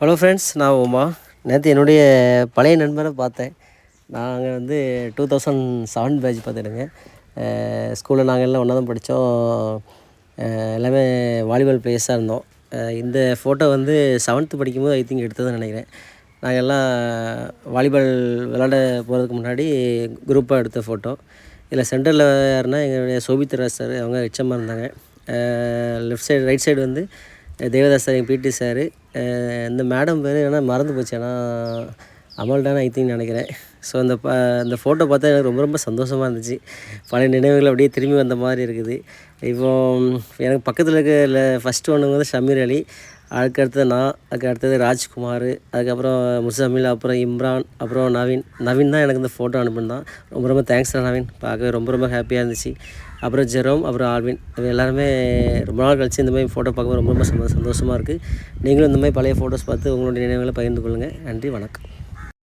Hello friends, நான் உமா. நேற்று என்னுடைய பழைய நண்பரை பார்த்தேன். நாங்கள் வந்து 2007 பேட்ச் பார்த்துடுங்க. ஸ்கூலில் நாங்கள் எல்லாம் ஒன்றா தான் படித்தோம். எல்லாமே வாலிபால் பிளேயர்ஸாக இருந்தோம். இந்த ஃபோட்டோ வந்து 7th படிக்கும்போது ஐ திங்க் எடுத்ததுன்னு நினைக்கிறேன். நாங்கள் எல்லாம் வாலிபால் விளாட போகிறதுக்கு முன்னாடி குரூப்பாக எடுத்த ஃபோட்டோ. இதில் சென்டரில் யாருன்னா எங்களுடைய சோபித்ராஜ் சார், அவங்க ஹெச்எம்மாக இருந்தாங்க. லெஃப்ட் சைடு ரைட் சைடு வந்து தேவதாஸ் சார், எங்கள் பிடி சார். இந்த மேடம் பேர் ஏன்னா மறந்து போச்சு, ஆனால் அமல்டான்னு ஐ திங்க் நினைக்கிறேன். ஸோ இந்த ஃபோட்டோ பார்த்தா எனக்கு ரொம்ப ரொம்ப சந்தோஷமாக இருந்துச்சு. பழைய நினைவுகள் அப்படியே திரும்பி வந்த மாதிரி இருக்குது. இப்போது எனக்கு பக்கத்தில் இருக்க ஃபஸ்ட்டு ஒன்று வந்து ஷமீர் அலி, அதுக்கு அடுத்தது நான், அதுக்கு அடுத்தது ராஜ்குமார், அதுக்கப்புறம் முசமில், அப்புறம் இம்ரான், அப்புறம் நவீன் தான் எனக்கு இந்த ஃபோட்டோ அனுப்பினான். ரொம்ப ரொம்ப தேங்க்ஸ் நவீன், பார்க்கவே ரொம்ப ரொம்ப ஹாப்பியாக இருந்துச்சு. அப்புறம் ஜெரோம், அப்புறம் ஆல்வின், இது எல்லாருமே ரொம்ப நாள் கழிச்சு இந்த மாதிரி ஃபோட்டோ பார்க்கும்போது ரொம்ப ரொம்ப சந்தோஷமாக இருக்குது. நீங்களும் இந்த மாதிரி பழைய ஃபோட்டோஸ் பார்த்து உங்களுடைய நினைவுகளை பகிர்ந்து கொள்ளுங்கள். நன்றி, வணக்கம்.